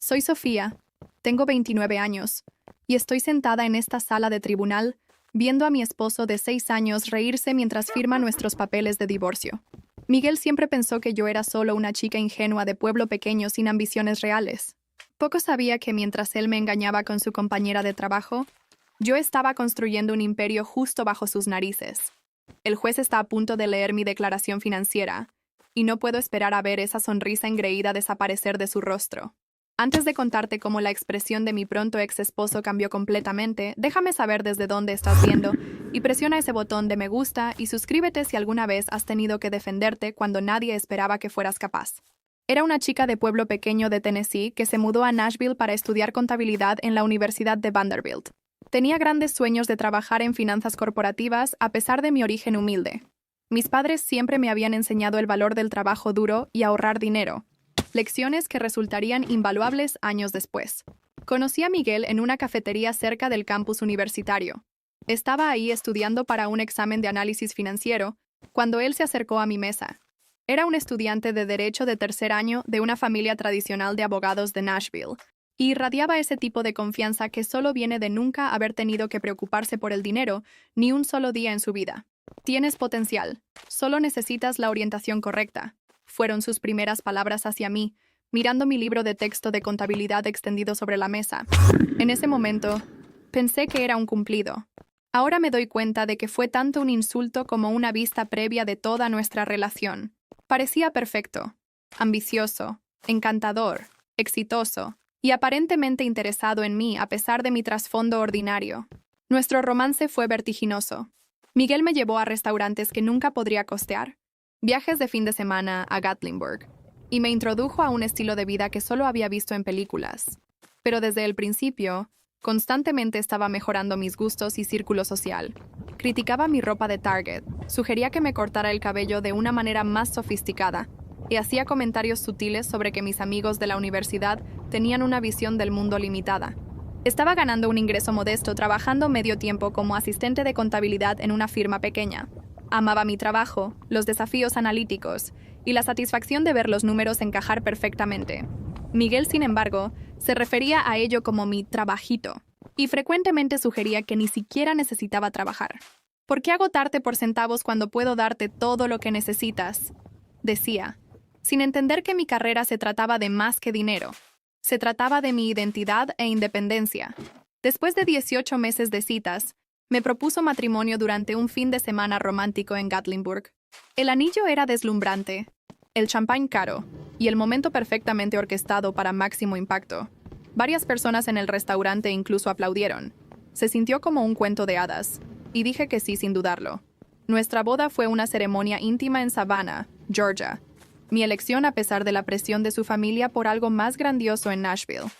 Soy Sofía, tengo 29 años, y estoy sentada en esta sala de tribunal viendo a mi esposo de 6 años reírse mientras firma nuestros papeles de divorcio. Miguel siempre pensó que yo era solo una chica ingenua de pueblo pequeño sin ambiciones reales. Poco sabía que mientras él me engañaba con su compañera de trabajo, yo estaba construyendo un imperio justo bajo sus narices. El juez está a punto de leer mi declaración financiera, y no puedo esperar a ver esa sonrisa engreída desaparecer de su rostro. Antes de contarte cómo la expresión de mi pronto ex esposo cambió completamente, déjame saber desde dónde estás viendo y presiona ese botón de me gusta y suscríbete si alguna vez has tenido que defenderte cuando nadie esperaba que fueras capaz. Era una chica de pueblo pequeño de Tennessee que se mudó a Nashville para estudiar contabilidad en la Universidad de Vanderbilt. Tenía grandes sueños de trabajar en finanzas corporativas a pesar de mi origen humilde. Mis padres siempre me habían enseñado el valor del trabajo duro y ahorrar dinero, lecciones que resultarían invaluables años después. Conocí a Miguel en una cafetería cerca del campus universitario. Estaba ahí estudiando para un examen de análisis financiero cuando él se acercó a mi mesa. Era un estudiante de Derecho de tercer año de una familia tradicional de abogados de Nashville, y irradiaba ese tipo de confianza que solo viene de nunca haber tenido que preocuparse por el dinero ni un solo día en su vida. Tienes potencial, solo necesitas la orientación correcta, fueron sus primeras palabras hacia mí, mirando mi libro de texto de contabilidad extendido sobre la mesa. En ese momento, pensé que era un cumplido. Ahora me doy cuenta de que fue tanto un insulto como una vista previa de toda nuestra relación. Parecía perfecto, ambicioso, encantador, exitoso y aparentemente interesado en mí a pesar de mi trasfondo ordinario. Nuestro romance fue vertiginoso. Miguel me llevó a restaurantes que nunca podría costear, viajes de fin de semana a Gatlinburg, y me introdujo a un estilo de vida que solo había visto en películas. Pero desde el principio, constantemente estaba mejorando mis gustos y círculo social. Criticaba mi ropa de Target, sugería que me cortara el cabello de una manera más sofisticada, y hacía comentarios sutiles sobre que mis amigos de la universidad tenían una visión del mundo limitada. Estaba ganando un ingreso modesto trabajando medio tiempo como asistente de contabilidad en una firma pequeña. Amaba mi trabajo, los desafíos analíticos y la satisfacción de ver los números encajar perfectamente. Miguel, sin embargo, se refería a ello como mi trabajito, y frecuentemente sugería que ni siquiera necesitaba trabajar. ¿Por qué agotarte por centavos cuando puedo darte todo lo que necesitas?, decía, sin entender que mi carrera se trataba de más que dinero. Se trataba de mi identidad e independencia. Después de 18 meses de citas, me propuso matrimonio durante un fin de semana romántico en Gatlinburg. El anillo era deslumbrante, el champán caro y el momento perfectamente orquestado para máximo impacto. Varias personas en el restaurante incluso aplaudieron. Se sintió como un cuento de hadas, y dije que sí sin dudarlo. Nuestra boda fue una ceremonia íntima en Savannah, Georgia. Mi elección a pesar de la presión de su familia por algo más grandioso en Nashville.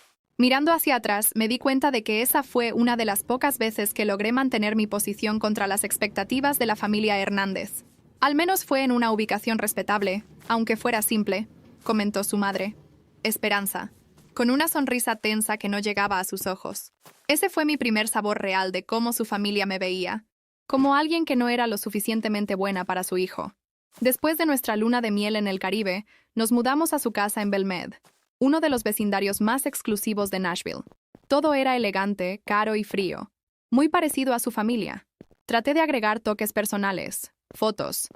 Mirando hacia atrás, me di cuenta de que esa fue una de las pocas veces que logré mantener mi posición contra las expectativas de la familia Hernández. Al menos fue en una ubicación respetable, aunque fuera simple, comentó su madre. Esperanza, con una sonrisa tensa que no llegaba a sus ojos. Ese fue mi primer sabor real de cómo su familia me veía, como alguien que no era lo suficientemente buena para su hijo. Después de nuestra luna de miel en el Caribe, nos mudamos a su casa en Belmed, uno de los vecindarios más exclusivos de Nashville. Todo era elegante, caro y frío, muy parecido a su familia. Traté de agregar toques personales, fotos,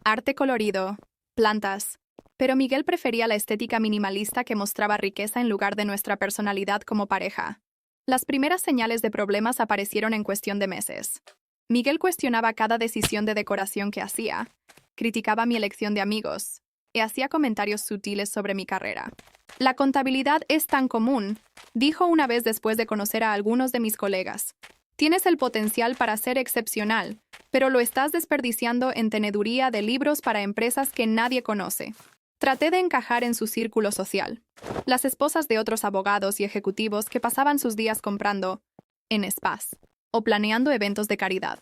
arte colorido, plantas, pero Miguel prefería la estética minimalista que mostraba riqueza en lugar de nuestra personalidad como pareja. Las primeras señales de problemas aparecieron en cuestión de meses. Miguel cuestionaba cada decisión de decoración que hacía, criticaba mi elección de amigos y hacía comentarios sutiles sobre mi carrera. La contabilidad es tan común, dijo una vez después de conocer a algunos de mis colegas. Tienes el potencial para ser excepcional, pero lo estás desperdiciando en teneduría de libros para empresas que nadie conoce. Traté de encajar en su círculo social. Las esposas de otros abogados y ejecutivos que pasaban sus días comprando en spas o planeando eventos de caridad.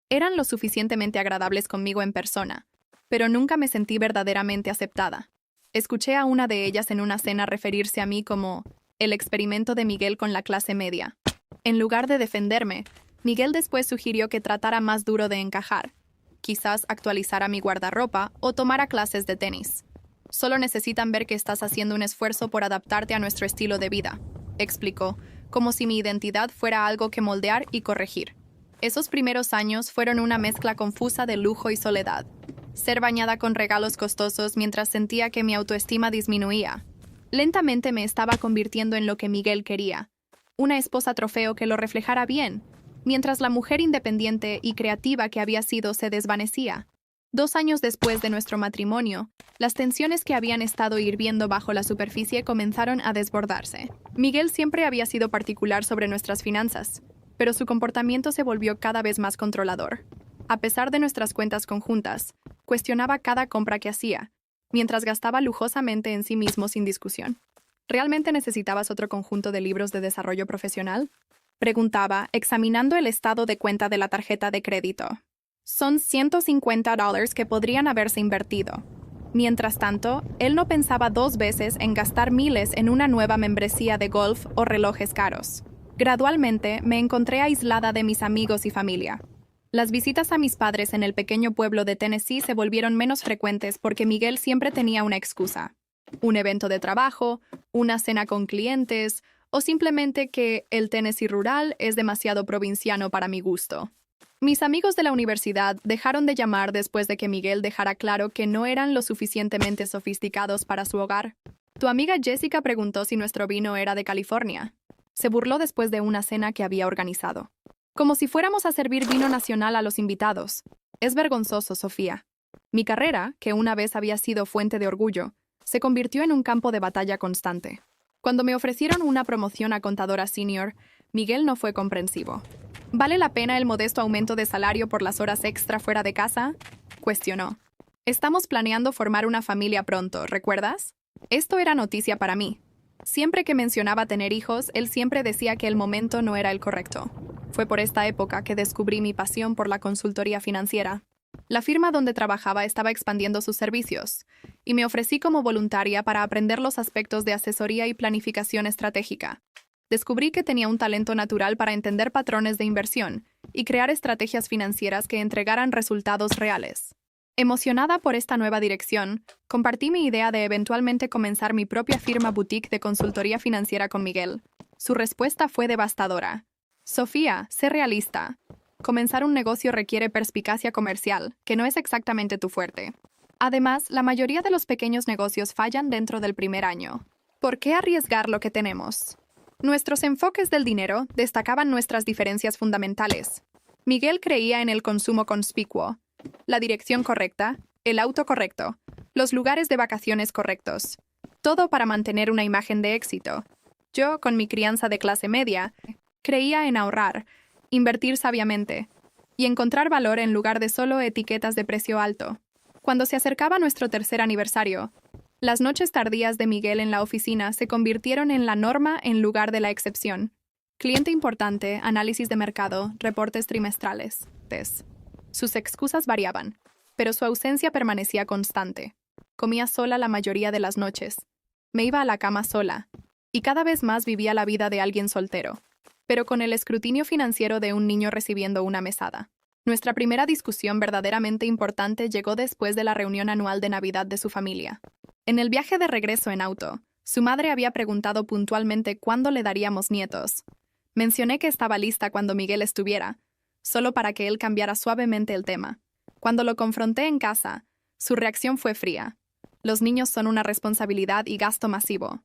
Eran lo suficientemente agradables conmigo en persona, pero nunca me sentí verdaderamente aceptada. Escuché a una de ellas en una cena referirse a mí como el experimento de Miguel con la clase media. En lugar de defenderme, Miguel después sugirió que tratara más duro de encajar, quizás actualizara mi guardarropa o tomara clases de tenis. Solo necesitan ver que estás haciendo un esfuerzo por adaptarte a nuestro estilo de vida, explicó, como si mi identidad fuera algo que moldear y corregir. Esos primeros años fueron una mezcla confusa de lujo y soledad. Ser bañada con regalos costosos mientras sentía que mi autoestima disminuía. Lentamente me estaba convirtiendo en lo que Miguel quería, una esposa trofeo que lo reflejara bien, mientras la mujer independiente y creativa que había sido se desvanecía. 2 años después de nuestro matrimonio, las tensiones que habían estado hirviendo bajo la superficie comenzaron a desbordarse. Miguel siempre había sido particular sobre nuestras finanzas, pero su comportamiento se volvió cada vez más controlador. A pesar de nuestras cuentas conjuntas, cuestionaba cada compra que hacía, mientras gastaba lujosamente en sí mismo sin discusión. ¿Realmente necesitabas otro conjunto de libros de desarrollo profesional? Preguntaba, examinando el estado de cuenta de la tarjeta de crédito. Son $150 que podrían haberse invertido. Mientras tanto, él no pensaba 2 veces en gastar miles en una nueva membresía de golf o relojes caros. Gradualmente, me encontré aislada de mis amigos y familia. Las visitas a mis padres en el pequeño pueblo de Tennessee se volvieron menos frecuentes porque Miguel siempre tenía una excusa. Un evento de trabajo, una cena con clientes, o simplemente que el Tennessee rural es demasiado provinciano para mi gusto. Mis amigos de la universidad dejaron de llamar después de que Miguel dejara claro que no eran lo suficientemente sofisticados para su hogar. Tu amiga Jessica preguntó si nuestro vino era de California. Se burló después de una cena que había organizado. Como si fuéramos a servir vino nacional a los invitados. Es vergonzoso, Sofía. Mi carrera, que una vez había sido fuente de orgullo, se convirtió en un campo de batalla constante. Cuando me ofrecieron una promoción a contadora senior, Miguel no fue comprensivo. ¿Vale la pena el modesto aumento de salario por las horas extra fuera de casa? Cuestionó. Estamos planeando formar una familia pronto, ¿recuerdas? Esto era noticia para mí. Siempre que mencionaba tener hijos, él siempre decía que el momento no era el correcto. Fue por esta época que descubrí mi pasión por la consultoría financiera. La firma donde trabajaba estaba expandiendo sus servicios, y me ofrecí como voluntaria para aprender los aspectos de asesoría y planificación estratégica. Descubrí que tenía un talento natural para entender patrones de inversión y crear estrategias financieras que entregaran resultados reales. Emocionada por esta nueva dirección, compartí mi idea de eventualmente comenzar mi propia firma boutique de consultoría financiera con Miguel. Su respuesta fue devastadora. Sofía, sé realista. Comenzar un negocio requiere perspicacia comercial, que no es exactamente tu fuerte. Además, la mayoría de los pequeños negocios fallan dentro del primer año. ¿Por qué arriesgar lo que tenemos? Nuestros enfoques del dinero destacaban nuestras diferencias fundamentales. Miguel creía en el consumo conspicuo, la dirección correcta, el auto correcto, los lugares de vacaciones correctos. Todo para mantener una imagen de éxito. Yo, con mi crianza de clase media, creía en ahorrar, invertir sabiamente y encontrar valor en lugar de solo etiquetas de precio alto. Cuando se acercaba nuestro 3er aniversario, las noches tardías de Miguel en la oficina se convirtieron en la norma en lugar de la excepción. Cliente importante, análisis de mercado, reportes trimestrales. Sus excusas variaban, pero su ausencia permanecía constante. Comía sola la mayoría de las noches. Me iba a la cama sola, y cada vez más vivía la vida de alguien soltero, pero con el escrutinio financiero de un niño recibiendo una mesada. Nuestra primera discusión verdaderamente importante llegó después de la reunión anual de Navidad de su familia. En el viaje de regreso en auto, su madre había preguntado puntualmente cuándo le daríamos nietos. Mencioné que estaba lista cuando Miguel estuviera, solo para que él cambiara suavemente el tema. Cuando lo confronté en casa, su reacción fue fría. Los niños son una responsabilidad y gasto masivo,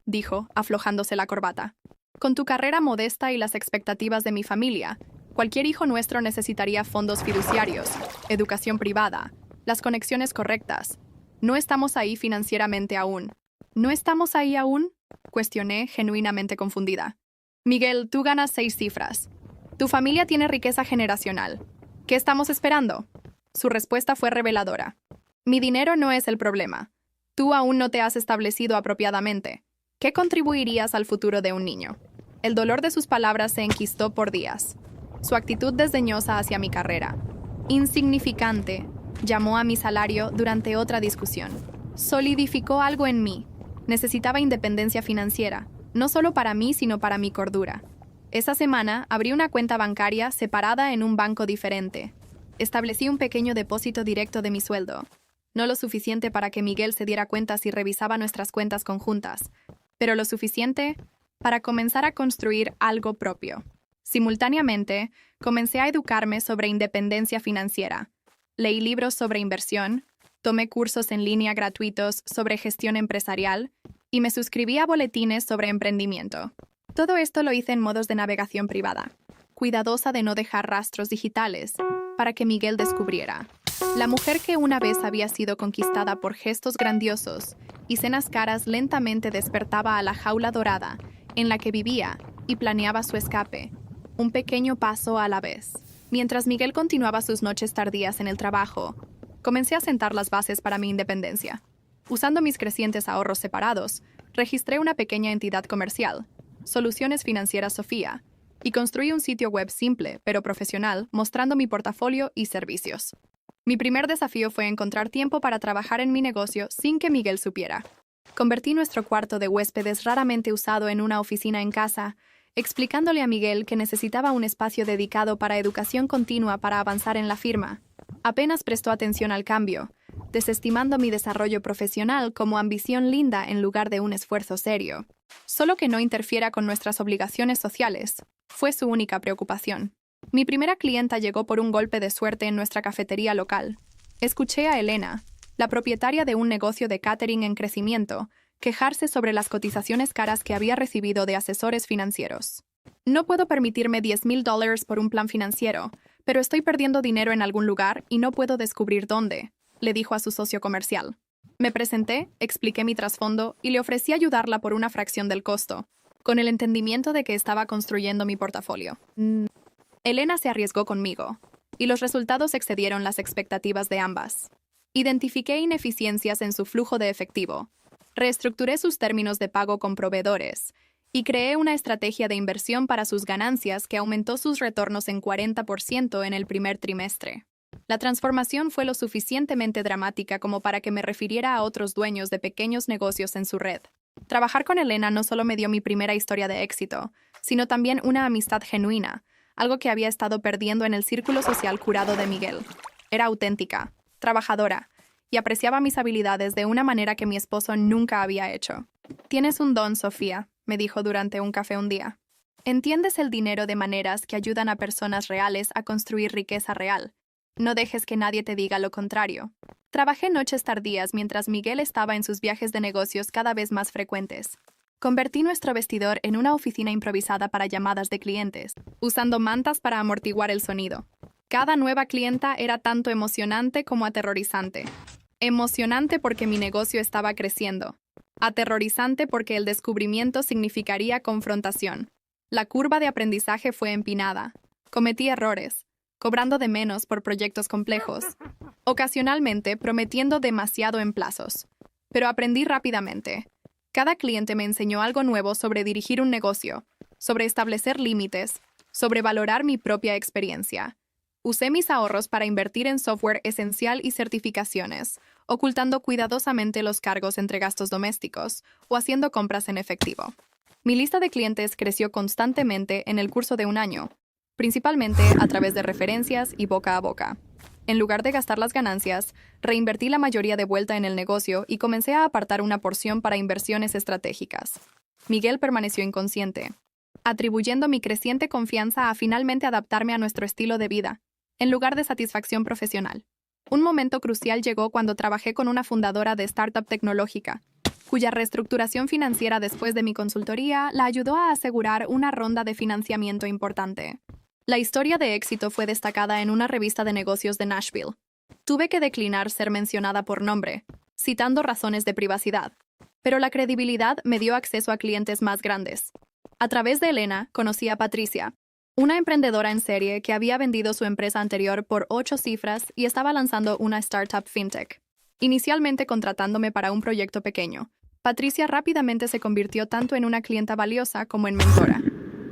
dijo, aflojándose la corbata. Con tu carrera modesta y las expectativas de mi familia, cualquier hijo nuestro necesitaría fondos fiduciarios, educación privada, las conexiones correctas. No estamos ahí financieramente aún. ¿No estamos ahí aún? Cuestioné, genuinamente confundida. Miguel, tú ganas 6 cifras. Tu familia tiene riqueza generacional. ¿Qué estamos esperando? Su respuesta fue reveladora. Mi dinero no es el problema. Tú aún no te has establecido apropiadamente. ¿Qué contribuirías al futuro de un niño? El dolor de sus palabras se enquistó por días. Su actitud desdeñosa hacia mi carrera. Insignificante, llamó a mi salario durante otra discusión. Solidificó algo en mí. Necesitaba independencia financiera, no solo para mí, sino para mi cordura. Esa semana abrí una cuenta bancaria separada en un banco diferente. Establecí un pequeño depósito directo de mi sueldo. No lo suficiente para que Miguel se diera cuenta si revisaba nuestras cuentas conjuntas, pero lo suficiente para comenzar a construir algo propio. Simultáneamente, comencé a educarme sobre independencia financiera. Leí libros sobre inversión, tomé cursos en línea gratuitos sobre gestión empresarial y me suscribí a boletines sobre emprendimiento. Todo esto lo hice en modos de navegación privada, cuidadosa de no dejar rastros digitales, para que Miguel descubriera. La mujer que una vez había sido conquistada por gestos grandiosos y cenas caras lentamente despertaba a la jaula dorada en la que vivía y planeaba su escape, un pequeño paso a la vez. Mientras Miguel continuaba sus noches tardías en el trabajo, comencé a sentar las bases para mi independencia. Usando mis crecientes ahorros separados, registré una pequeña entidad comercial, Soluciones Financieras Sofía, y construí un sitio web simple, pero profesional, mostrando mi portafolio y servicios. Mi primer desafío fue encontrar tiempo para trabajar en mi negocio sin que Miguel supiera. Convertí nuestro cuarto de huéspedes raramente usado en una oficina en casa, explicándole a Miguel que necesitaba un espacio dedicado para educación continua para avanzar en la firma. Apenas prestó atención al cambio, desestimando mi desarrollo profesional como ambición linda en lugar de un esfuerzo serio. Solo que no interfiera con nuestras obligaciones sociales, fue su única preocupación. Mi primera clienta llegó por un golpe de suerte en nuestra cafetería local. Escuché a Elena, la propietaria de un negocio de catering en crecimiento, quejarse sobre las cotizaciones caras que había recibido de asesores financieros. No puedo permitirme $10,000 por un plan financiero, pero estoy perdiendo dinero en algún lugar y no puedo descubrir dónde, le dijo a su socio comercial. Me presenté, expliqué mi trasfondo y le ofrecí ayudarla por una fracción del costo, con el entendimiento de que estaba construyendo mi portafolio. Elena se arriesgó conmigo, y los resultados excedieron las expectativas de ambas. Identifiqué ineficiencias en su flujo de efectivo, reestructuré sus términos de pago con proveedores y creé una estrategia de inversión para sus ganancias que aumentó sus retornos en 40% en el primer trimestre. La transformación fue lo suficientemente dramática como para que me refiriera a otros dueños de pequeños negocios en su red. Trabajar con Elena no solo me dio mi primera historia de éxito, sino también una amistad genuina, algo que había estado perdiendo en el círculo social curado de Miguel. Era auténtica, trabajadora, y apreciaba mis habilidades de una manera que mi esposo nunca había hecho. «Tienes un don, Sofía», me dijo durante un café un día. «Entiendes el dinero de maneras que ayudan a personas reales a construir riqueza real. No dejes que nadie te diga lo contrario». Trabajé noches tardías mientras Miguel estaba en sus viajes de negocios cada vez más frecuentes. Convertí nuestro vestidor en una oficina improvisada para llamadas de clientes, usando mantas para amortiguar el sonido. Cada nueva clienta era tanto emocionante como aterrorizante. Emocionante porque mi negocio estaba creciendo. Aterrorizante porque el descubrimiento significaría confrontación. La curva de aprendizaje fue empinada. Cometí errores, cobrando de menos por proyectos complejos, ocasionalmente prometiendo demasiado en plazos. Pero aprendí rápidamente. Cada cliente me enseñó algo nuevo sobre dirigir un negocio, sobre establecer límites, sobre valorar mi propia experiencia. Usé mis ahorros para invertir en software esencial y certificaciones, ocultando cuidadosamente los cargos entre gastos domésticos o haciendo compras en efectivo. Mi lista de clientes creció constantemente en el curso de un año, principalmente a través de referencias y boca a boca. En lugar de gastar las ganancias, reinvertí la mayoría de vuelta en el negocio y comencé a apartar una porción para inversiones estratégicas. Miguel permaneció inconsciente, atribuyendo mi creciente confianza a finalmente adaptarme a nuestro estilo de vida, en lugar de satisfacción profesional. Un momento crucial llegó cuando trabajé con una fundadora de startup tecnológica, cuya reestructuración financiera después de mi consultoría la ayudó a asegurar una ronda de financiamiento importante. La historia de éxito fue destacada en una revista de negocios de Nashville. Tuve que declinar ser mencionada por nombre, citando razones de privacidad, pero la credibilidad me dio acceso a clientes más grandes. A través de Elena, conocí a Patricia, una emprendedora en serie que había vendido su empresa anterior por 8 cifras y estaba lanzando una startup fintech. Inicialmente contratándome para un proyecto pequeño, Patricia rápidamente se convirtió tanto en una clienta valiosa como en mentora.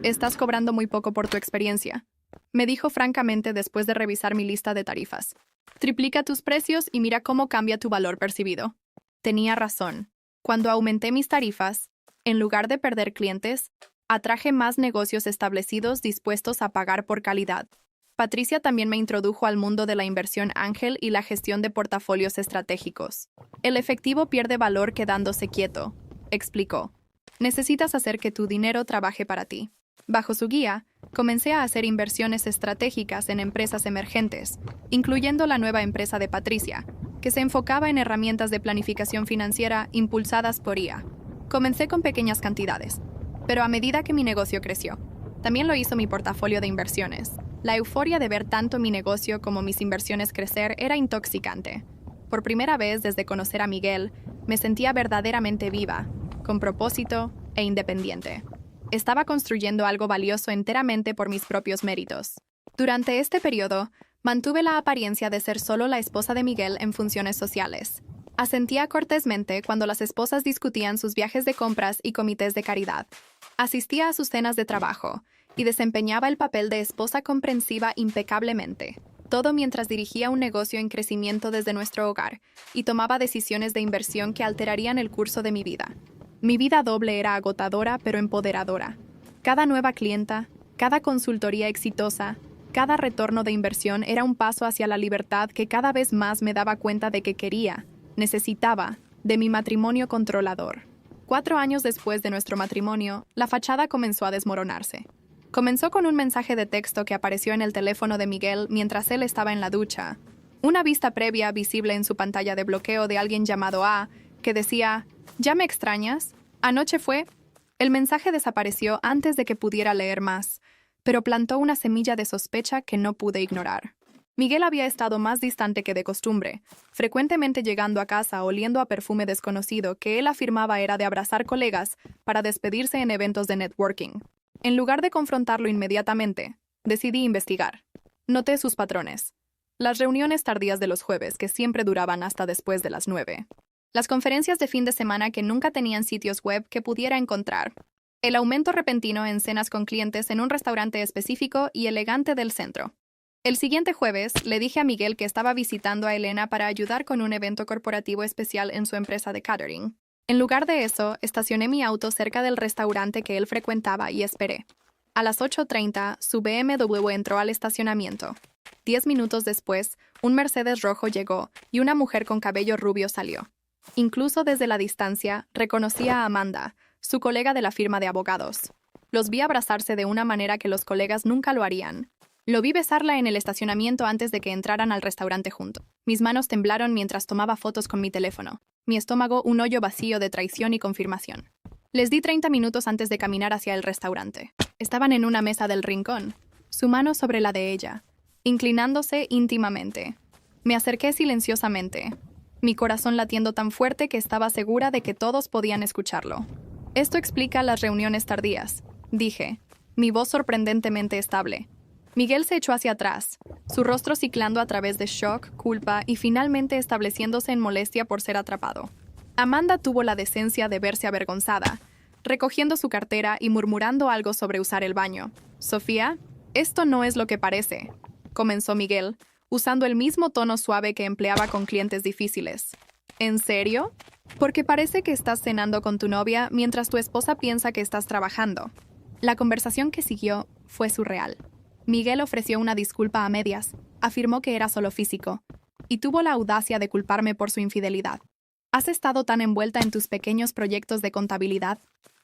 «Estás cobrando muy poco por tu experiencia», me dijo francamente después de revisar mi lista de tarifas. «Triplica tus precios y mira cómo cambia tu valor percibido». Tenía razón. Cuando aumenté mis tarifas, en lugar de perder clientes, atraje más negocios establecidos dispuestos a pagar por calidad. Patricia también me introdujo al mundo de la inversión ángel y la gestión de portafolios estratégicos. El efectivo pierde valor quedándose quieto, explicó. Necesitas hacer que tu dinero trabaje para ti. Bajo su guía, comencé a hacer inversiones estratégicas en empresas emergentes, incluyendo la nueva empresa de Patricia, que se enfocaba en herramientas de planificación financiera impulsadas por IA. Comencé con pequeñas cantidades, pero a medida que mi negocio creció, también lo hizo mi portafolio de inversiones. La euforia de ver tanto mi negocio como mis inversiones crecer era intoxicante. Por primera vez desde conocer a Miguel, me sentía verdaderamente viva, con propósito e independiente. Estaba construyendo algo valioso enteramente por mis propios méritos. Durante este periodo, mantuve la apariencia de ser solo la esposa de Miguel en funciones sociales. Asentía cortésmente cuando las esposas discutían sus viajes de compras y comités de caridad. Asistía a sus cenas de trabajo y desempeñaba el papel de esposa comprensiva impecablemente. Todo mientras dirigía un negocio en crecimiento desde nuestro hogar y tomaba decisiones de inversión que alterarían el curso de mi vida. Mi vida doble era agotadora pero empoderadora. Cada nueva clienta, cada consultoría exitosa, cada retorno de inversión era un paso hacia la libertad que cada vez más me daba cuenta de que necesitaba, de mi matrimonio controlador. 4 años después de nuestro matrimonio, la fachada comenzó a desmoronarse. Comenzó con un mensaje de texto que apareció en el teléfono de Miguel mientras él estaba en la ducha. Una vista previa visible en su pantalla de bloqueo de alguien llamado A, que decía: ¿Ya me extrañas? Anoche fue. El mensaje desapareció antes de que pudiera leer más, pero plantó una semilla de sospecha que no pude ignorar. Miguel había estado más distante que de costumbre, frecuentemente llegando a casa oliendo a perfume desconocido que él afirmaba era de abrazar colegas para despedirse en eventos de networking. En lugar de confrontarlo inmediatamente, decidí investigar. Noté sus patrones. Las reuniones tardías de los jueves, que siempre duraban hasta después de las 9. Las conferencias de fin de semana que nunca tenían sitios web que pudiera encontrar. El aumento repentino en cenas con clientes en un restaurante específico y elegante del centro. El siguiente jueves, le dije a Miguel que estaba visitando a Elena para ayudar con un evento corporativo especial en su empresa de catering. En lugar de eso, estacioné mi auto cerca del restaurante que él frecuentaba y esperé. A las 8:30, su BMW entró al estacionamiento. 10 minutos después, un Mercedes rojo llegó y una mujer con cabello rubio salió. Incluso desde la distancia, reconocí a Amanda, su colega de la firma de abogados. Los vi abrazarse de una manera que los colegas nunca lo harían. Lo vi besarla en el estacionamiento antes de que entraran al restaurante junto. Mis manos temblaron mientras tomaba fotos con mi teléfono. Mi estómago un hoyo vacío de traición y confirmación. Les di 30 minutos antes de caminar hacia el restaurante. Estaban en una mesa del rincón, su mano sobre la de ella, inclinándose íntimamente. Me acerqué silenciosamente, mi corazón latiendo tan fuerte que estaba segura de que todos podían escucharlo. Esto explica las reuniones tardías, dije, mi voz sorprendentemente estable. Miguel se echó hacia atrás, su rostro ciclando a través de shock, culpa y finalmente estableciéndose en molestia por ser atrapado. Amanda tuvo la decencia de verse avergonzada, recogiendo su cartera y murmurando algo sobre usar el baño. Sofía, esto no es lo que parece, comenzó Miguel, usando el mismo tono suave que empleaba con clientes difíciles. ¿En serio? Porque parece que estás cenando con tu novia mientras tu esposa piensa que estás trabajando. La conversación que siguió fue surreal. Miguel ofreció una disculpa a medias, afirmó que era solo físico, y tuvo la audacia de culparme por su infidelidad. ¿Has estado tan envuelta en tus pequeños proyectos de contabilidad?,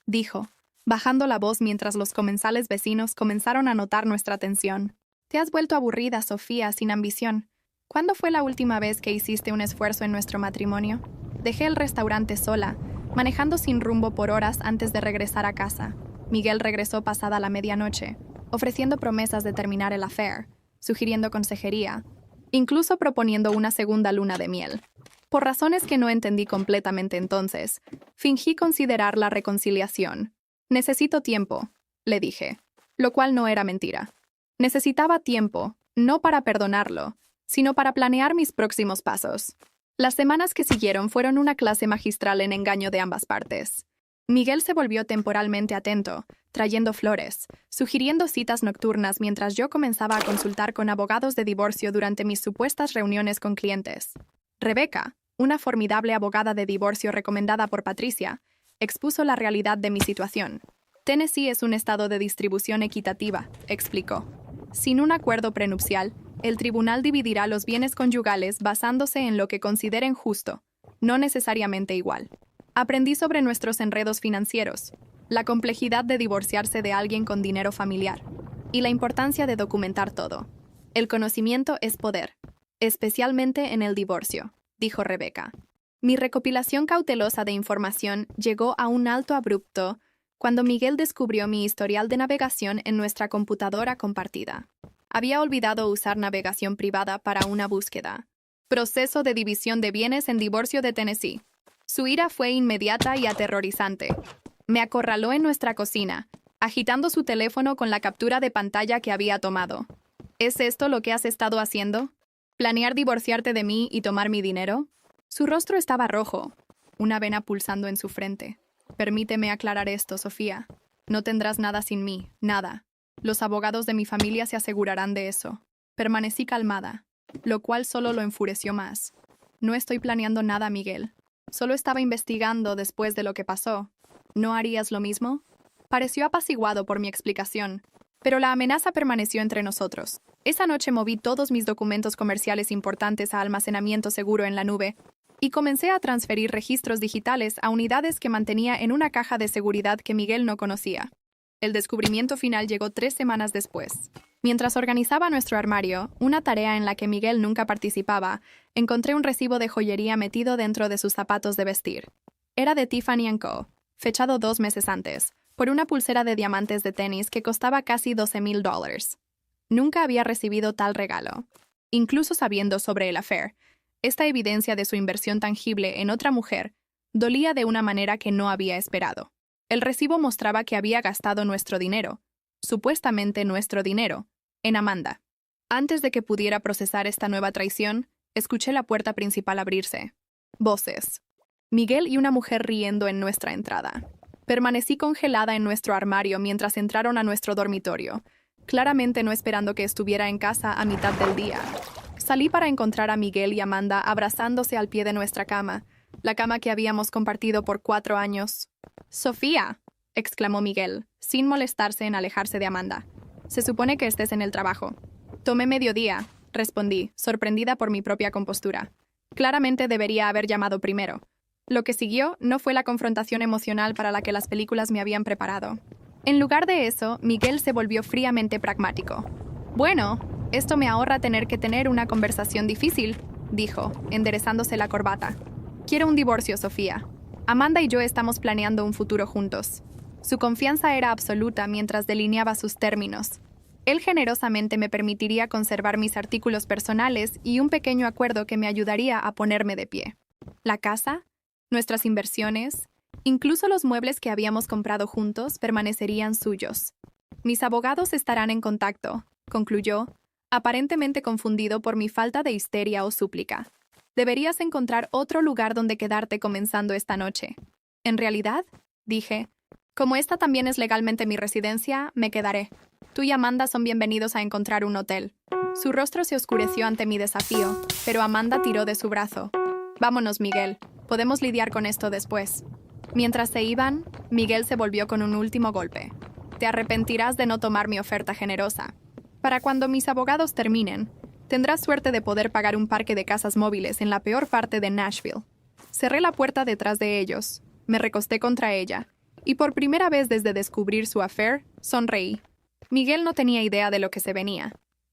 dijo, bajando la voz mientras los comensales vecinos comenzaron a notar nuestra tensión. Te has vuelto aburrida, Sofía, sin ambición. ¿Cuándo fue la última vez que hiciste un esfuerzo en nuestro matrimonio? Dejé el restaurante sola, manejando sin rumbo por horas antes de regresar a casa. Miguel regresó pasada la medianoche, ofreciendo promesas de terminar el affair, sugiriendo consejería, incluso proponiendo una segunda luna de miel. Por razones que no entendí completamente entonces, fingí considerar la reconciliación. Necesito tiempo, le dije, lo cual no era mentira. Necesitaba tiempo, no para perdonarlo, sino para planear mis próximos pasos. Las semanas que siguieron fueron una clase magistral en engaño de ambas partes. Miguel se volvió temporalmente atento, trayendo flores, sugiriendo citas nocturnas mientras yo comenzaba a consultar con abogados de divorcio durante mis supuestas reuniones con clientes. Rebecca, una formidable abogada de divorcio recomendada por Patricia, expuso la realidad de mi situación. Tennessee es un estado de distribución equitativa, explicó. Sin un acuerdo prenupcial, el tribunal dividirá los bienes conyugales basándose en lo que consideren justo, no necesariamente igual. Aprendí sobre nuestros enredos financieros, la complejidad de divorciarse de alguien con dinero familiar y la importancia de documentar todo. El conocimiento es poder, especialmente en el divorcio, dijo Rebeca. Mi recopilación cautelosa de información llegó a un alto abrupto cuando Miguel descubrió mi historial de navegación en nuestra computadora compartida. Había olvidado usar navegación privada para una búsqueda. Proceso de división de bienes en divorcio de Tennessee. Su ira fue inmediata y aterrorizante. Me acorraló en nuestra cocina, agitando su teléfono con la captura de pantalla que había tomado. ¿Es esto lo que has estado haciendo? ¿Planear divorciarte de mí y tomar mi dinero? Su rostro estaba rojo, una vena pulsando en su frente. Permíteme aclarar esto, Sofía. No tendrás nada sin mí, nada. Los abogados de mi familia se asegurarán de eso. Permanecí calmada, lo cual solo lo enfureció más. No estoy planeando nada, Miguel. Solo estaba investigando después de lo que pasó. ¿No harías lo mismo? Pareció apaciguado por mi explicación, pero la amenaza permaneció entre nosotros. Esa noche moví todos mis documentos comerciales importantes a almacenamiento seguro en la nube y comencé a transferir registros digitales a unidades que mantenía en una caja de seguridad que Miguel no conocía. El descubrimiento final llegó 3 semanas después. Mientras organizaba nuestro armario, una tarea en la que Miguel nunca participaba, encontré un recibo de joyería metido dentro de sus zapatos de vestir. Era de Tiffany & Co., fechado 2 meses antes, por una pulsera de diamantes de tenis que costaba casi $12,000. Nunca había recibido tal regalo. Incluso sabiendo sobre el affair, esta evidencia de su inversión tangible en otra mujer dolía de una manera que no había esperado. El recibo mostraba que había gastado nuestro dinero, supuestamente nuestro dinero, en Amanda. Antes de que pudiera procesar esta nueva traición, escuché la puerta principal abrirse. Voces. Miguel y una mujer riendo en nuestra entrada. Permanecí congelada en nuestro armario mientras entraron a nuestro dormitorio, claramente no esperando que estuviera en casa a mitad del día. Salí para encontrar a Miguel y Amanda abrazándose al pie de nuestra cama, la cama que habíamos compartido por 4 años. «¡Sofía!», exclamó Miguel, sin molestarse en alejarse de Amanda. «Se supone que estés en el trabajo». «Tomé mediodía», respondí, sorprendida por mi propia compostura. Claramente debería haber llamado primero. Lo que siguió no fue la confrontación emocional para la que las películas me habían preparado. En lugar de eso, Miguel se volvió fríamente pragmático. «Bueno, esto me ahorra tener que tener una conversación difícil», dijo, enderezándose la corbata. «Quiero un divorcio, Sofía. Amanda y yo estamos planeando un futuro juntos». Su confianza era absoluta mientras delineaba sus términos. Él generosamente me permitiría conservar mis artículos personales y un pequeño acuerdo que me ayudaría a ponerme de pie. La casa, nuestras inversiones, incluso los muebles que habíamos comprado juntos permanecerían suyos. «Mis abogados estarán en contacto», concluyó, aparentemente confundido por mi falta de histeria o súplica. «Deberías encontrar otro lugar donde quedarte comenzando esta noche». «En realidad», dije, «como esta también es legalmente mi residencia, me quedaré. Tú y Amanda son bienvenidos a encontrar un hotel». Su rostro se oscureció ante mi desafío, pero Amanda tiró de su brazo. «Vámonos, Miguel. Podemos lidiar con esto después». Mientras se iban, Miguel se volvió con un último golpe. «Te arrepentirás de no tomar mi oferta generosa. Para cuando mis abogados terminen, tendrás suerte de poder pagar un parque de casas móviles en la peor parte de Nashville». Cerré la puerta detrás de ellos, me recosté contra ella, y por primera vez desde descubrir su affair, sonreí. Miguel no tenía idea de lo que se venía.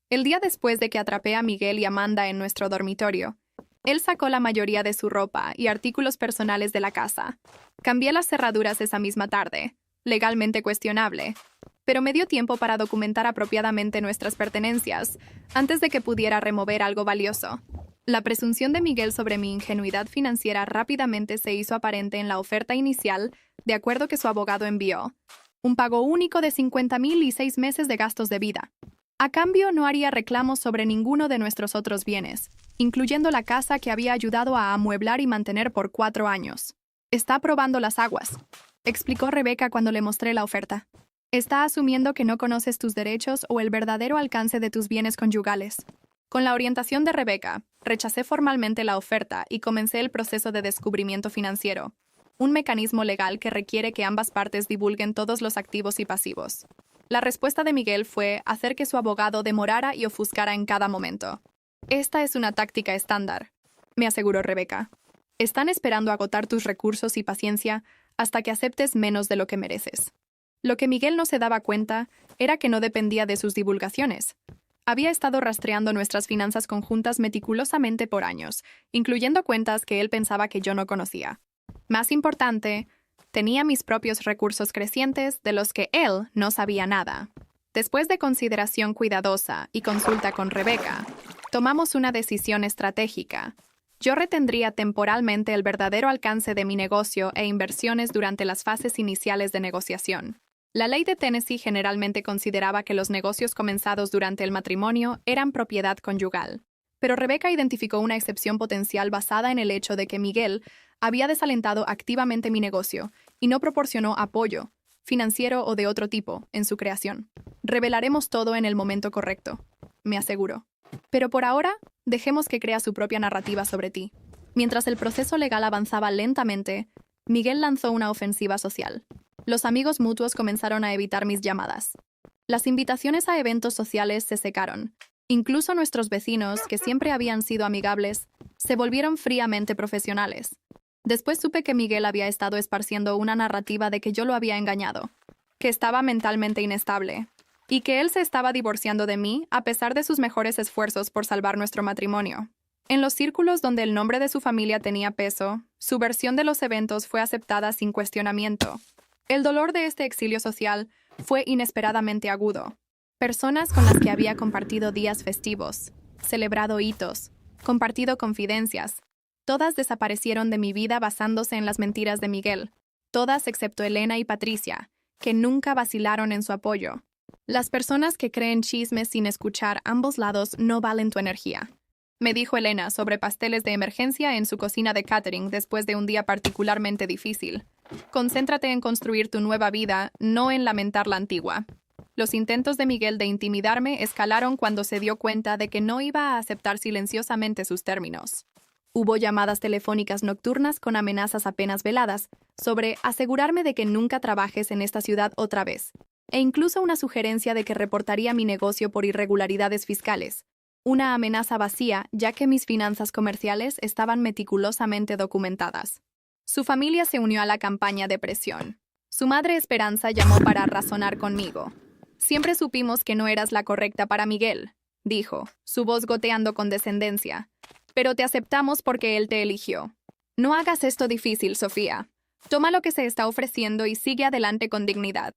El día después de que atrapé a Miguel y Amanda en nuestro dormitorio, él sacó la mayoría de su ropa y artículos personales de la casa. Cambié las cerraduras esa misma tarde, legalmente cuestionable, pero me dio tiempo para documentar apropiadamente nuestras pertenencias antes de que pudiera remover algo valioso. La presunción de Miguel sobre mi ingenuidad financiera rápidamente se hizo aparente en la oferta inicial de acuerdo que su abogado envió. Un pago único de $50,000 y 6 meses de gastos de vida. A cambio, no haría reclamos sobre ninguno de nuestros otros bienes, incluyendo la casa que había ayudado a amueblar y mantener por 4 años. «Está probando las aguas», explicó Rebeca cuando le mostré la oferta. «Está asumiendo que no conoces tus derechos o el verdadero alcance de tus bienes conyugales». Con la orientación de Rebeca, rechacé formalmente la oferta y comencé el proceso de descubrimiento financiero, un mecanismo legal que requiere que ambas partes divulguen todos los activos y pasivos. La respuesta de Miguel fue hacer que su abogado demorara y ofuscara en cada momento. Esta es una táctica estándar, me aseguró Rebeca. Están esperando agotar tus recursos y paciencia hasta que aceptes menos de lo que mereces. Lo que Miguel no se daba cuenta era que no dependía de sus divulgaciones. Había estado rastreando nuestras finanzas conjuntas meticulosamente por años, incluyendo cuentas que él pensaba que yo no conocía. Más importante, tenía mis propios recursos crecientes de los que él no sabía nada. Después de consideración cuidadosa y consulta con Rebeca, tomamos una decisión estratégica. Yo retendría temporalmente el verdadero alcance de mi negocio e inversiones durante las fases iniciales de negociación. La ley de Tennessee generalmente consideraba que los negocios comenzados durante el matrimonio eran propiedad conyugal. Pero Rebeca identificó una excepción potencial basada en el hecho de que Miguel había desalentado activamente mi negocio y no proporcionó apoyo, financiero o de otro tipo, en su creación. Revelaremos todo en el momento correcto, me aseguró. Pero por ahora, dejemos que crea su propia narrativa sobre ti. Mientras el proceso legal avanzaba lentamente, Miguel lanzó una ofensiva social. Los amigos mutuos comenzaron a evitar mis llamadas. Las invitaciones a eventos sociales se secaron. Incluso nuestros vecinos, que siempre habían sido amigables, se volvieron fríamente profesionales. Después supe que Miguel había estado esparciendo una narrativa de que yo lo había engañado, que estaba mentalmente inestable, y que él se estaba divorciando de mí a pesar de sus mejores esfuerzos por salvar nuestro matrimonio. En los círculos donde el nombre de su familia tenía peso, su versión de los eventos fue aceptada sin cuestionamiento. El dolor de este exilio social fue inesperadamente agudo. Personas con las que había compartido días festivos, celebrado hitos, compartido confidencias, todas desaparecieron de mi vida basándose en las mentiras de Miguel, todas excepto Elena y Patricia, que nunca vacilaron en su apoyo. Las personas que creen chismes sin escuchar ambos lados no valen tu energía, me dijo Elena sobre pasteles de emergencia en su cocina de catering después de un día particularmente difícil. Concéntrate en construir tu nueva vida, no en lamentar la antigua. Los intentos de Miguel de intimidarme escalaron cuando se dio cuenta de que no iba a aceptar silenciosamente sus términos. Hubo llamadas telefónicas nocturnas con amenazas apenas veladas sobre asegurarme de que nunca trabajes en esta ciudad otra vez, e incluso una sugerencia de que reportaría mi negocio por irregularidades fiscales. Una amenaza vacía, ya que mis finanzas comerciales estaban meticulosamente documentadas. Su familia se unió a la campaña de presión. Su madre Esperanza llamó para razonar conmigo. Siempre supimos que no eras la correcta para Miguel, dijo, su voz goteando con descendencia. Pero te aceptamos porque él te eligió. No hagas esto difícil, Sofía. Toma lo que se está ofreciendo y sigue adelante con dignidad.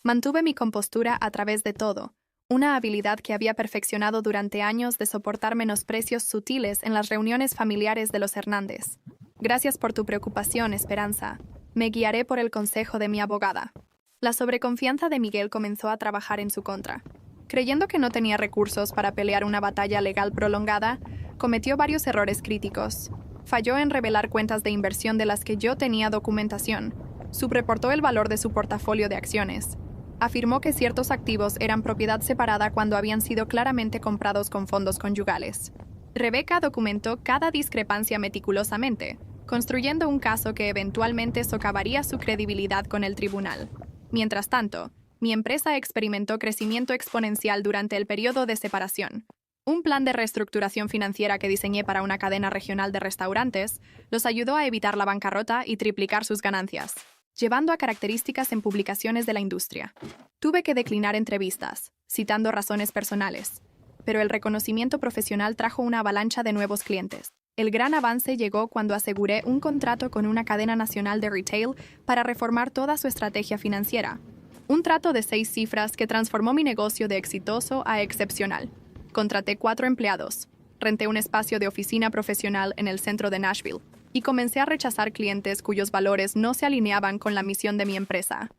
Mantuve mi compostura a través de todo, una habilidad que había perfeccionado durante años de soportar menosprecios sutiles en las reuniones familiares de los Hernández. Gracias por tu preocupación, Esperanza. Me guiaré por el consejo de mi abogada. La sobreconfianza de Miguel comenzó a trabajar en su contra. Creyendo que no tenía recursos para pelear una batalla legal prolongada, cometió varios errores críticos. Falló en revelar cuentas de inversión de las que yo tenía documentación. Subreportó el valor de su portafolio de acciones. Afirmó que ciertos activos eran propiedad separada cuando habían sido claramente comprados con fondos conyugales. Rebeca documentó cada discrepancia meticulosamente, construyendo un caso que eventualmente socavaría su credibilidad con el tribunal. Mientras tanto, mi empresa experimentó crecimiento exponencial durante el periodo de separación. Un plan de reestructuración financiera que diseñé para una cadena regional de restaurantes los ayudó a evitar la bancarrota y triplicar sus ganancias, llevando a características en publicaciones de la industria. Tuve que declinar entrevistas, citando razones personales, pero el reconocimiento profesional trajo una avalancha de nuevos clientes. El gran avance llegó cuando aseguré un contrato con una cadena nacional de retail para reformar toda su estrategia financiera. Un trato de 6 cifras que transformó mi negocio de exitoso a excepcional. Contraté 4 empleados, renté un espacio de oficina profesional en el centro de Nashville y comencé a rechazar clientes cuyos valores no se alineaban con la misión de mi empresa.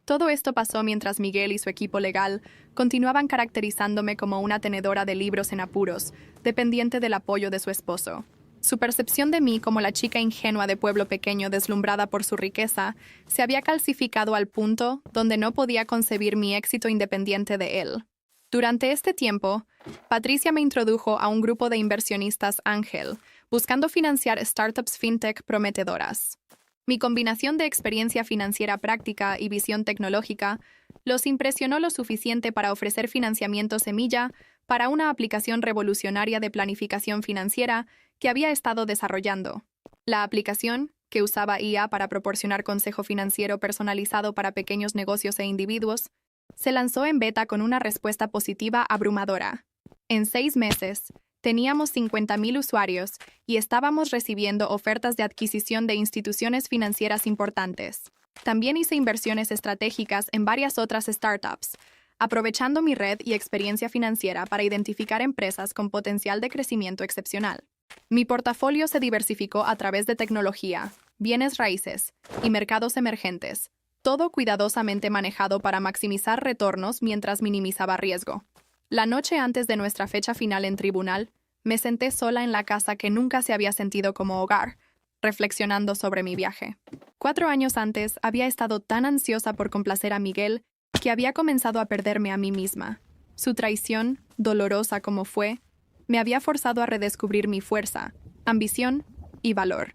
Todo esto pasó mientras Miguel y su equipo legal continuaban caracterizándome como una tenedora de libros en apuros, dependiente del apoyo de su esposo. Su percepción de mí como la chica ingenua de pueblo pequeño deslumbrada por su riqueza se había calcificado al punto donde no podía concebir mi éxito independiente de él. Durante este tiempo, Patricia me introdujo a un grupo de inversionistas ángel, buscando financiar startups fintech prometedoras. Mi combinación de experiencia financiera práctica y visión tecnológica los impresionó lo suficiente para ofrecer financiamiento semilla para una aplicación revolucionaria de planificación financiera que había estado desarrollando. La aplicación, que usaba IA para proporcionar consejo financiero personalizado para pequeños negocios e individuos, se lanzó en beta con una respuesta positiva abrumadora. En 6 meses, teníamos 50,000 usuarios y estábamos recibiendo ofertas de adquisición de instituciones financieras importantes. También hice inversiones estratégicas en varias otras startups, aprovechando mi red y experiencia financiera para identificar empresas con potencial de crecimiento excepcional. Mi portafolio se diversificó a través de tecnología, bienes raíces y mercados emergentes, todo cuidadosamente manejado para maximizar retornos mientras minimizaba riesgo. La noche antes de nuestra fecha final en tribunal, me senté sola en la casa que nunca se había sentido como hogar, reflexionando sobre mi viaje. 4 años antes había estado tan ansiosa por complacer a Miguel que había comenzado a perderme a mí misma. Su traición, dolorosa como fue, me había forzado a redescubrir mi fuerza, ambición y valor.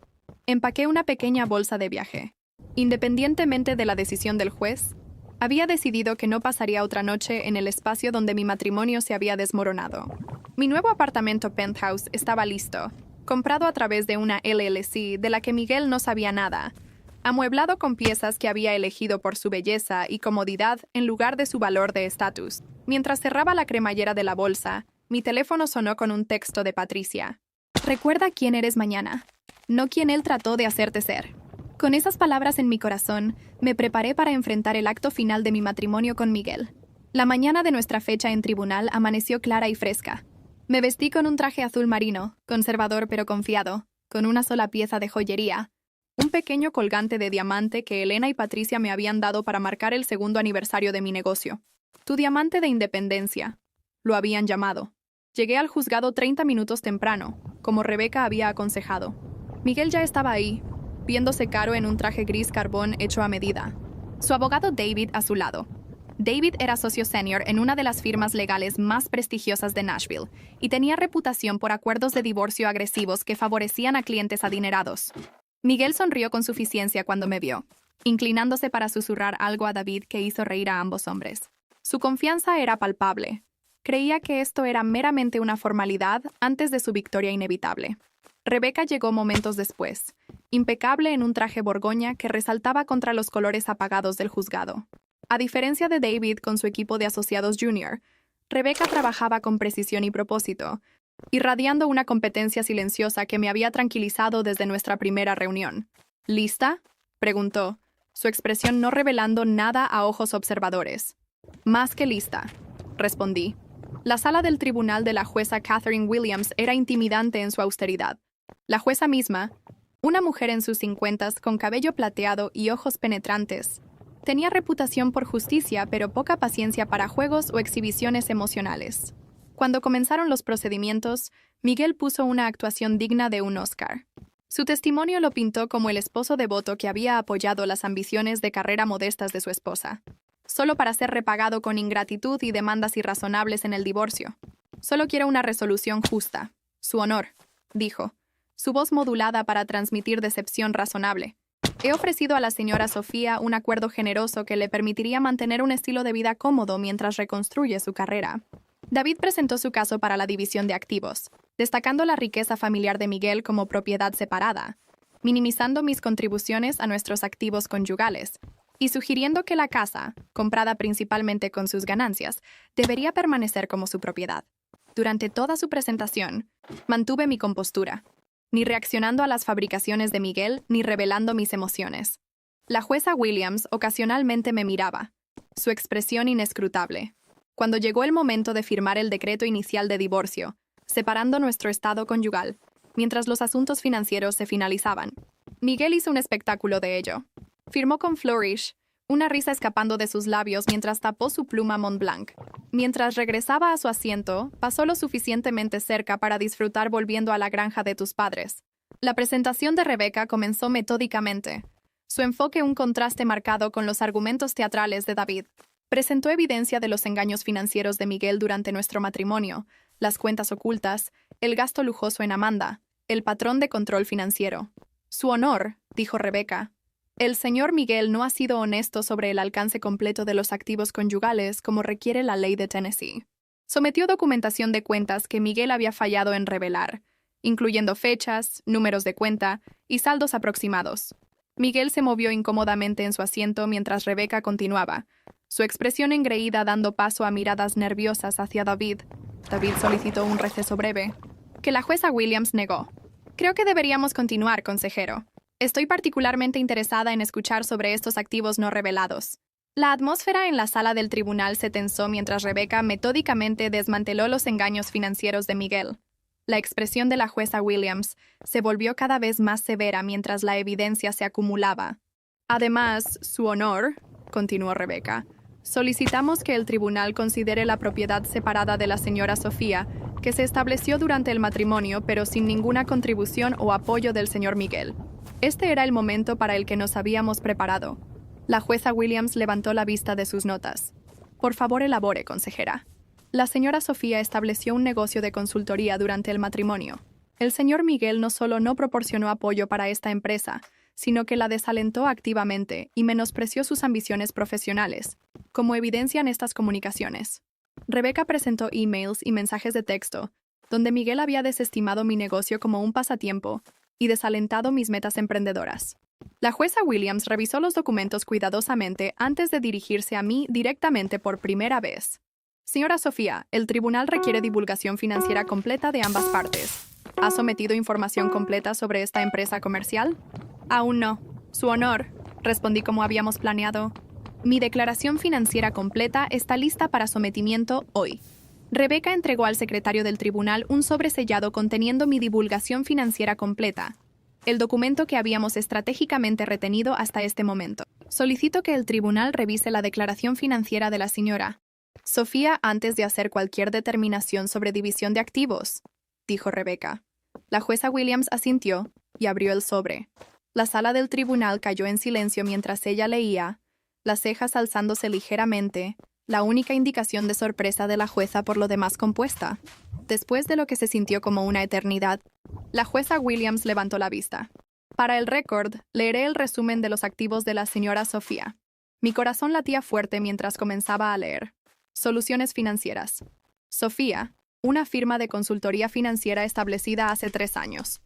Empaqué una pequeña bolsa de viaje. Independientemente de la decisión del juez, había decidido que no pasaría otra noche en el espacio donde mi matrimonio se había desmoronado. Mi nuevo apartamento penthouse estaba listo, comprado a través de una LLC de la que Miguel no sabía nada, amueblado con piezas que había elegido por su belleza y comodidad en lugar de su valor de estatus. Mientras cerraba la cremallera de la bolsa, mi teléfono sonó con un texto de Patricia. Recuerda quién eres mañana, no quién él trató de hacerte ser. Con esas palabras en mi corazón, me preparé para enfrentar el acto final de mi matrimonio con Miguel. La mañana de nuestra fecha en tribunal amaneció clara y fresca. Me vestí con un traje azul marino, conservador pero confiado, con una sola pieza de joyería, un pequeño colgante de diamante que Elena y Patricia me habían dado para marcar el 2º aniversario de mi negocio. Tu diamante de independencia, lo habían llamado. Llegué al juzgado 30 minutos temprano, como Rebeca había aconsejado. Miguel ya estaba ahí, viéndose caro en un traje gris carbón hecho a medida. Su abogado David a su lado. David era socio senior en una de las firmas legales más prestigiosas de Nashville y tenía reputación por acuerdos de divorcio agresivos que favorecían a clientes adinerados. Miguel sonrió con suficiencia cuando me vio, inclinándose para susurrar algo a David que hizo reír a ambos hombres. Su confianza era palpable. Creía que esto era meramente una formalidad antes de su victoria inevitable. Rebeca llegó momentos después, impecable en un traje borgoña que resaltaba contra los colores apagados del juzgado. A diferencia de David con su equipo de asociados junior, Rebeca trabajaba con precisión y propósito, irradiando una competencia silenciosa que me había tranquilizado desde nuestra primera reunión. ¿Lista?, preguntó, su expresión no revelando nada a ojos observadores. Más que lista, respondí. La sala del tribunal de la jueza Catherine Williams era intimidante en su austeridad. La jueza misma, una mujer en sus 50s con cabello plateado y ojos penetrantes, tenía reputación por justicia pero poca paciencia para juegos o exhibiciones emocionales. Cuando comenzaron los procedimientos, Miguel puso una actuación digna de un Oscar. Su testimonio lo pintó como el esposo devoto que había apoyado las ambiciones de carrera modestas de su esposa, solo para ser repagado con ingratitud y demandas irrazonables en el divorcio. Solo quiero una resolución justa. Su honor, dijo, su voz modulada para transmitir decepción razonable. He ofrecido a la señora Sofía un acuerdo generoso que le permitiría mantener un estilo de vida cómodo mientras reconstruye su carrera. David presentó su caso para la división de activos, destacando la riqueza familiar de Miguel como propiedad separada, minimizando mis contribuciones a nuestros activos conyugales, y sugiriendo que la casa, comprada principalmente con sus ganancias, debería permanecer como su propiedad. Durante toda su presentación, mantuve mi compostura, ni reaccionando a las fabricaciones de Miguel ni revelando mis emociones. La jueza Williams ocasionalmente me miraba, su expresión inescrutable. Cuando llegó el momento de firmar el decreto inicial de divorcio, separando nuestro estado conyugal, mientras los asuntos financieros se finalizaban, Miguel hizo un espectáculo de ello. Firmó con flourish, una risa escapando de sus labios mientras tapó su pluma Montblanc. Mientras regresaba a su asiento, pasó lo suficientemente cerca para disfrutar volviendo a la granja de tus padres. La presentación de Rebeca comenzó metódicamente, su enfoque un contraste marcado con los argumentos teatrales de David. Presentó evidencia de los engaños financieros de Miguel durante nuestro matrimonio, las cuentas ocultas, el gasto lujoso en Amanda, el patrón de control financiero. Su honor, dijo Rebeca, El señor Miguel no ha sido honesto sobre el alcance completo de los activos conyugales como requiere la ley de Tennessee. Sometió documentación de cuentas que Miguel había fallado en revelar, incluyendo fechas, números de cuenta y saldos aproximados. Miguel se movió incómodamente en su asiento mientras Rebecca continuaba, su expresión engreída dando paso a miradas nerviosas hacia David. David solicitó un receso breve, que la jueza Williams negó. Creo que deberíamos continuar, consejero. Estoy particularmente interesada en escuchar sobre estos activos no revelados. La atmósfera en la sala del tribunal se tensó mientras Rebecca metódicamente desmanteló los engaños financieros de Miguel. La expresión de la jueza Williams se volvió cada vez más severa mientras la evidencia se acumulaba. Además, su honor, continuó Rebecca, solicitamos que el tribunal considere la propiedad separada de la señora Sofía, que se estableció durante el matrimonio pero sin ninguna contribución o apoyo del señor Miguel. Este era el momento para el que nos habíamos preparado. La jueza Williams levantó la vista de sus notas. Por favor, elabore, consejera. La señora Sofía estableció un negocio de consultoría durante el matrimonio. El señor Miguel no solo no proporcionó apoyo para esta empresa, sino que la desalentó activamente y menospreció sus ambiciones profesionales, como evidencian estas comunicaciones. Rebecca presentó emails y mensajes de texto, donde Miguel había desestimado mi negocio como un pasatiempo y desalentado mis metas emprendedoras. La jueza Williams revisó los documentos cuidadosamente antes de dirigirse a mí directamente por primera vez. Señora Sofía, el tribunal requiere divulgación financiera completa de ambas partes. ¿Ha sometido información completa sobre esta empresa comercial? Aún no. Su honor, respondí como habíamos planeado. Mi declaración financiera completa está lista para sometimiento hoy. Rebecca entregó al secretario del tribunal un sobre sellado conteniendo mi divulgación financiera completa, el documento que habíamos estratégicamente retenido hasta este momento. Solicito que el tribunal revise la declaración financiera de la señora Sofía antes de hacer cualquier determinación sobre división de activos, dijo Rebecca. La jueza Williams asintió y abrió el sobre. La sala del tribunal cayó en silencio mientras ella leía, las cejas alzándose ligeramente, la única indicación de sorpresa de la jueza por lo demás compuesta. Después de lo que se sintió como una eternidad, la jueza Williams levantó la vista. Para el récord, leeré el resumen de los activos de la señora Sofía. Mi corazón latía fuerte mientras comenzaba a leer. Soluciones financieras. Sofía, una firma de consultoría financiera establecida hace 3 años.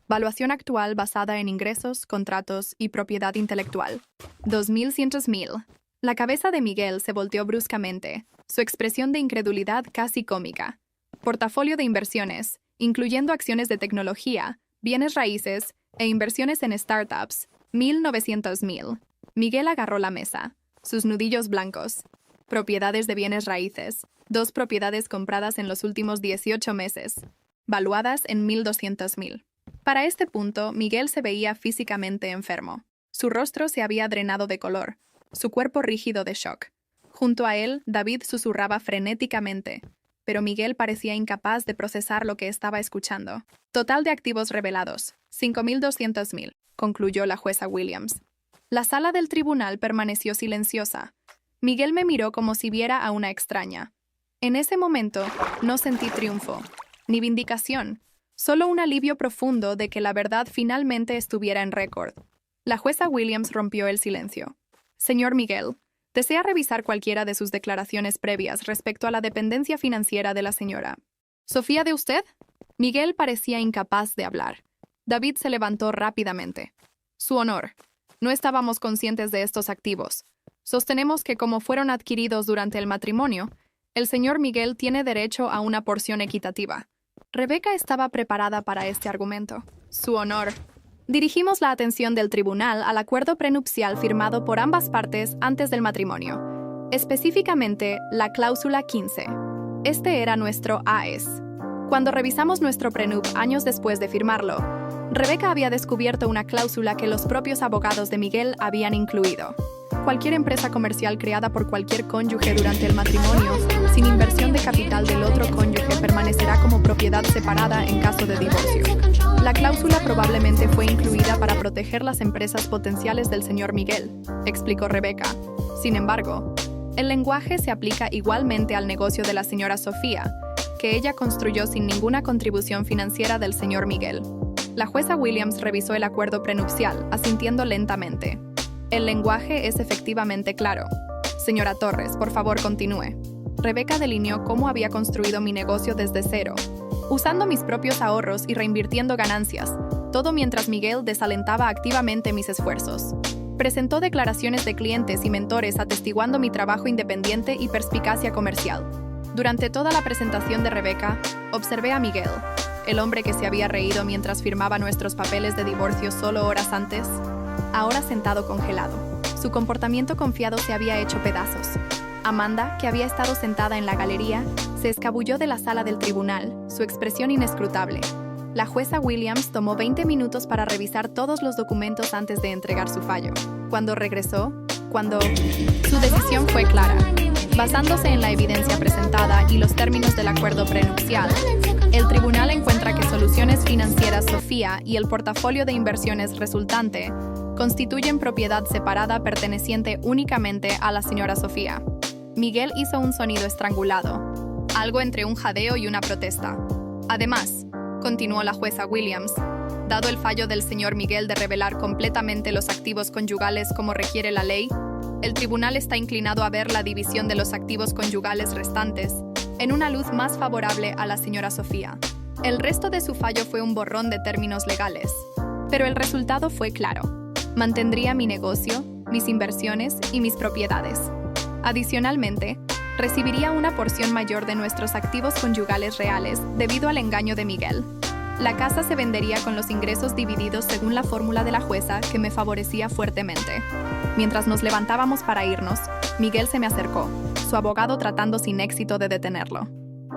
Valuación actual basada en ingresos, contratos y propiedad intelectual. 2.100.000. La cabeza de Miguel se volteó bruscamente, su expresión de incredulidad casi cómica. Portafolio de inversiones, incluyendo acciones de tecnología, bienes raíces e inversiones en startups, 1.900.000. Miguel agarró la mesa, sus nudillos blancos. Propiedades de bienes raíces, 2 propiedades compradas en los últimos 18 meses, valuadas en 1.200.000. Para este punto, Miguel se veía físicamente enfermo. Su rostro se había drenado de color, su cuerpo rígido de shock. Junto a él, David susurraba frenéticamente, pero Miguel parecía incapaz de procesar lo que estaba escuchando. Total de activos revelados, 5.200.000, concluyó la jueza Williams. La sala del tribunal permaneció silenciosa. Miguel me miró como si viera a una extraña. En ese momento, no sentí triunfo, ni vindicación, solo un alivio profundo de que la verdad finalmente estuviera en récord. La jueza Williams rompió el silencio. Señor Miguel, ¿desea revisar cualquiera de sus declaraciones previas respecto a la dependencia financiera de la señora Sofía de usted? Miguel parecía incapaz de hablar. David se levantó rápidamente. Su honor, no estábamos conscientes de estos activos. Sostenemos que como fueron adquiridos durante el matrimonio, el señor Miguel tiene derecho a una porción equitativa. Rebecca estaba preparada para este argumento. Su honor. Dirigimos la atención del tribunal al acuerdo prenupcial firmado por ambas partes antes del matrimonio, específicamente la cláusula 15. Este era nuestro AES. Cuando revisamos nuestro prenup años después de firmarlo, Rebecca había descubierto una cláusula que los propios abogados de Miguel habían incluido. Cualquier empresa comercial creada por cualquier cónyuge durante el matrimonio, sin inversión de capital del otro cónyuge, permanecerá como propiedad separada en caso de divorcio. La cláusula probablemente fue incluida para proteger las empresas potenciales del señor Miguel, explicó Rebecca. Sin embargo, el lenguaje se aplica igualmente al negocio de la señora Sofía, que ella construyó sin ninguna contribución financiera del señor Miguel. La jueza Williams revisó el acuerdo prenupcial, asintiendo lentamente. El lenguaje es efectivamente claro. Señora Torres, por favor, continúe. Rebeca delineó cómo había construido mi negocio desde cero, usando mis propios ahorros y reinvirtiendo ganancias, todo mientras Miguel desalentaba activamente mis esfuerzos. Presentó declaraciones de clientes y mentores atestiguando mi trabajo independiente y perspicacia comercial. Durante toda la presentación de Rebeca, observé a Miguel, el hombre que se había reído mientras firmaba nuestros papeles de divorcio solo horas antes, ahora sentado congelado. Su comportamiento confiado se había hecho pedazos. Amanda, que había estado sentada en la galería, se escabulló de la sala del tribunal, su expresión inescrutable. La jueza Williams tomó 20 minutos para revisar todos los documentos antes de entregar su fallo. Cuando regresó, su decisión fue clara. Basándose en la evidencia presentada y los términos del acuerdo prenupcial, el tribunal encuentra que Soluciones Financieras Sofía y el portafolio de inversiones resultante constituyen propiedad separada perteneciente únicamente a la señora Sofía. Miguel hizo un sonido estrangulado, algo entre un jadeo y una protesta. Además, continuó la jueza Williams, dado el fallo del señor Miguel de revelar completamente los activos conyugales como requiere la ley, el tribunal está inclinado a ver la división de los activos conyugales restantes en una luz más favorable a la señora Sofía. El resto de su fallo fue un borrón de términos legales, pero el resultado fue claro. Mantendría mi negocio, mis inversiones y mis propiedades. Adicionalmente, recibiría una porción mayor de nuestros activos conyugales reales debido al engaño de Miguel. La casa se vendería con los ingresos divididos según la fórmula de la jueza que me favorecía fuertemente. Mientras nos levantábamos para irnos, Miguel se me acercó, su abogado tratando sin éxito de detenerlo.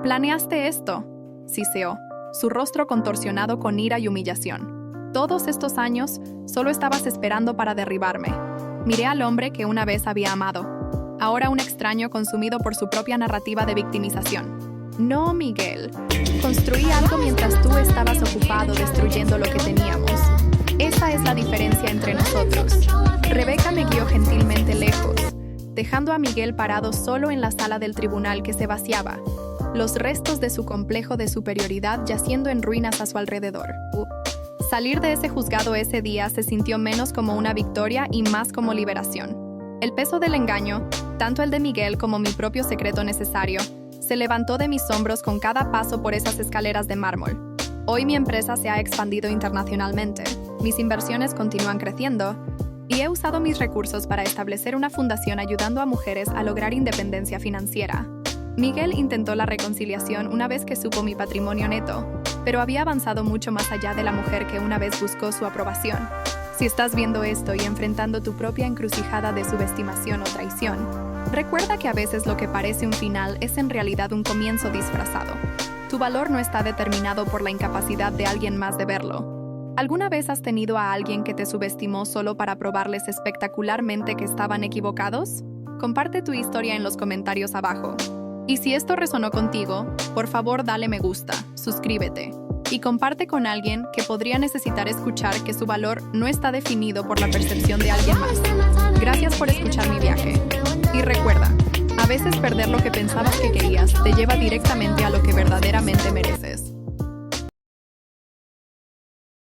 ¿Planeaste esto?, siseó, su rostro contorsionado con ira y humillación. Todos estos años, solo estabas esperando para derribarme. Miré al hombre que una vez había amado, ahora un extraño consumido por su propia narrativa de victimización. No, Miguel. Construí algo mientras tú estabas ocupado destruyendo lo que teníamos. Esa es la diferencia entre nosotros. Rebeca me guió gentilmente lejos, dejando a Miguel parado solo en la sala del tribunal que se vaciaba, los restos de su complejo de superioridad yaciendo en ruinas a su alrededor. Salir de ese juzgado ese día se sintió menos como una victoria y más como liberación. El peso del engaño, tanto el de Miguel como mi propio secreto necesario, se levantó de mis hombros con cada paso por esas escaleras de mármol. Hoy mi empresa se ha expandido internacionalmente, mis inversiones continúan creciendo, y he usado mis recursos para establecer una fundación ayudando a mujeres a lograr independencia financiera. Miguel intentó la reconciliación una vez que supo mi patrimonio neto, pero había avanzado mucho más allá de la mujer que una vez buscó su aprobación. Si estás viendo esto y enfrentando tu propia encrucijada de subestimación o traición, recuerda que a veces lo que parece un final es en realidad un comienzo disfrazado. Tu valor no está determinado por la incapacidad de alguien más de verlo. ¿Alguna vez has tenido a alguien que te subestimó solo para probarles espectacularmente que estaban equivocados? Comparte tu historia en los comentarios abajo. Y si esto resonó contigo, por favor dale me gusta, suscríbete y comparte con alguien que podría necesitar escuchar que su valor no está definido por la percepción de alguien más. Gracias por escuchar mi viaje. Y recuerda, a veces perder lo que pensabas que querías te lleva directamente a lo que verdaderamente mereces.